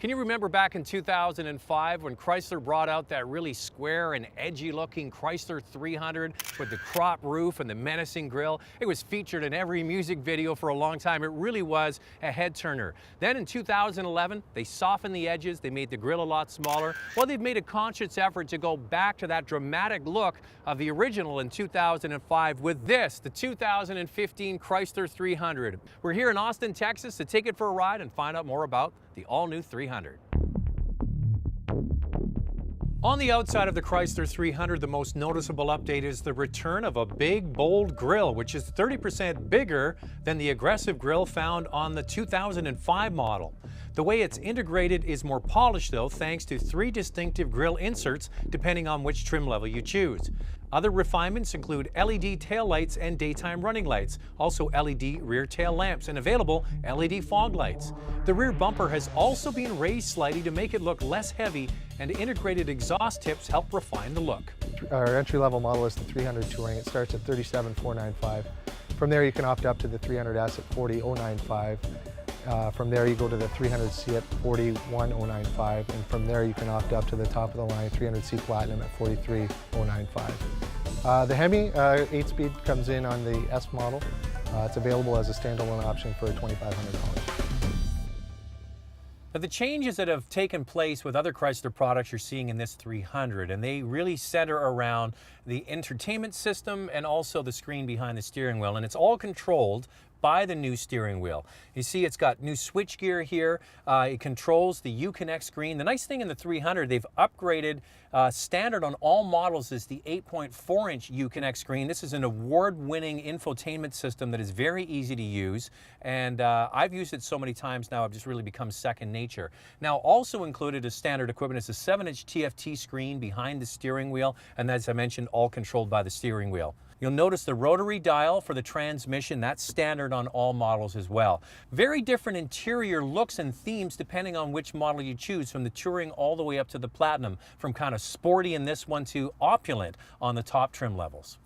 Can you remember back in 2005 when Chrysler brought out that really square and edgy looking Chrysler 300 with the crop roof and the menacing grille? It was featured in every music video for a long time. It really was a head turner. Then in 2011, they softened the edges, they made the grille a lot smaller. Well, they've made a conscious effort to go back to that dramatic look of the original in 2005 with this, the 2015 Chrysler 300. We're here in Austin, Texas to take it for a ride and find out more about the all-new 300. On the outside of the Chrysler 300, the most noticeable update is the return of a big, bold grille, which is 30% bigger than the aggressive grille found on the 2005 model. The way it's integrated is more polished, though, thanks to 3 distinctive grille inserts depending on which trim level you choose. Other refinements include LED taillights and daytime running lights, also LED rear tail lamps, and available LED fog lights. The rear bumper has also been raised slightly to make it look less heavy, and integrated exhaust tips help refine the look. Our entry-level model is the 300 Touring. It starts at $37,495. From there you can opt up to the 300S at $40,095. From there you go to the 300C at $41,095, and from there you can opt up to the top of the line 300C Platinum at $43,095. The Hemi 8-speed comes in on the S model. It's available as a standalone option for $2,500. Now, the changes that have taken place with other Chrysler products you're seeing in this 300, and they really center around the entertainment system and also the screen behind the steering wheel, and it's all controlled by the new steering wheel. You see it's got new switchgear here. It controls the Uconnect screen. The nice thing in the 300, they've upgraded standard on all models is the 8.4-inch Uconnect screen. This is an award-winning infotainment system that is very easy to use, and I've used it so many times now, I've just really become second nature. Now, also included as standard equipment is a 7-inch TFT screen behind the steering wheel, and as I mentioned, all controlled by the steering wheel. You'll notice the rotary dial for the transmission. That's standard on all models as well. Very different interior looks and themes depending on which model you choose, from the Touring all the way up to the Platinum, from kind of sporty in this one to opulent on the top trim levels.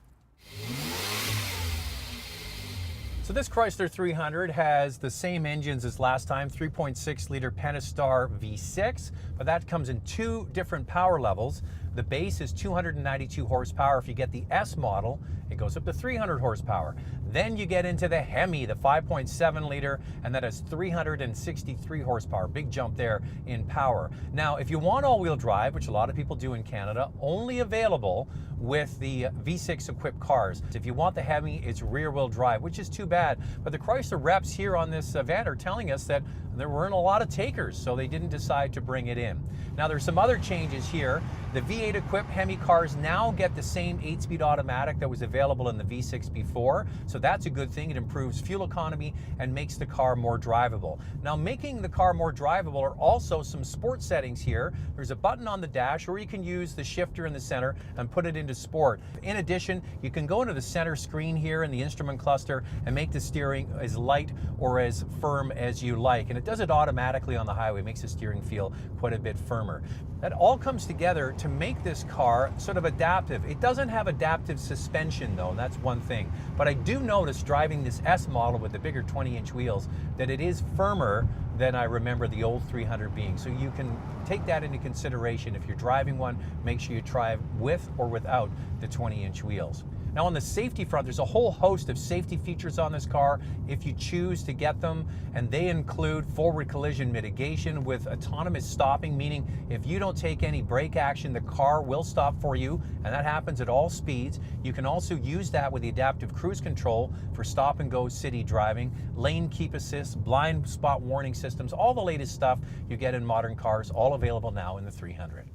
So this Chrysler 300 has the same engines as last time, 3.6-liter Pentastar V6, but that comes in 2 different power levels. The base is 292 horsepower. If you get the S model, it goes up to 300 horsepower. Then you get into the Hemi, the 5.7-liter, and that has 363 horsepower. Big jump there in power. Now, if you want all-wheel drive, which a lot of people do in Canada, only available with the V6 equipped cars. If you want the Hemi, it's rear-wheel drive, which is too bad. But the Chrysler reps here on this event are telling us that there weren't a lot of takers, so they didn't decide to bring it in. Now, there's some other changes here. The V8 equipped Hemi cars now get the same 8-speed automatic that was available in the V6 before, so that's a good thing. It improves fuel economy and makes the car more drivable. Now, making the car more drivable are also some sport settings here. There's a button on the dash, or you can use the shifter in the center and put it into sport. In addition, you can go into the center screen here in the instrument cluster and make the steering as light or as firm as you like, and it does it automatically on the highway. It makes the steering feel quite a bit firmer. That all comes together to make this car sort of adaptive. It doesn't have adaptive suspension though, and that's one thing. But I do notice driving this S model with the bigger 20-inch wheels that it is firmer than I remember the old 300 being. So you can take that into consideration. If you're driving one, make sure you drive with or without the 20-inch wheels. Now, on the safety front, there's a whole host of safety features on this car if you choose to get them, and they include forward collision mitigation with autonomous stopping, meaning if you don't take any brake action, the car will stop for you, and that happens at all speeds. You can also use that with the adaptive cruise control for stop-and-go city driving, lane keep assist, blind spot warning systems, all the latest stuff you get in modern cars, all available now in the 300.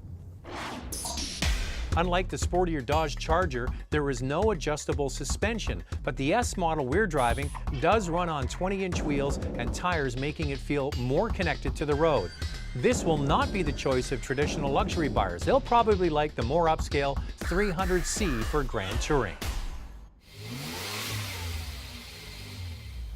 Unlike the sportier Dodge Charger, there is no adjustable suspension, but the S model we're driving does run on 20-inch wheels and tires, making it feel more connected to the road. This will not be the choice of traditional luxury buyers. They'll probably like the more upscale 300C for Grand Touring.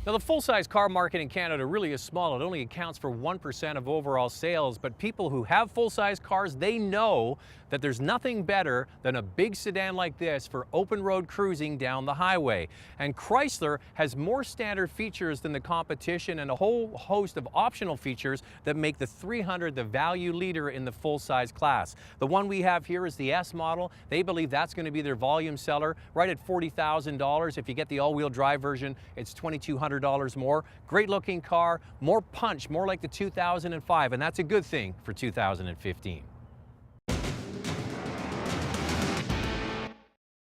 Now, the full-size car market in Canada really is small. It only accounts for 1% of overall sales, but people who have full-size cars, they know that there's nothing better than a big sedan like this for open road cruising down the highway. And Chrysler has more standard features than the competition and a whole host of optional features that make the 300 the value leader in the full-size class. The one we have here is the S model. They believe that's going to be their volume seller, right at $40,000. If you get the all-wheel drive version, it's $2,200 more. Great looking car, more punch, more like the 2005, and that's a good thing for 2015.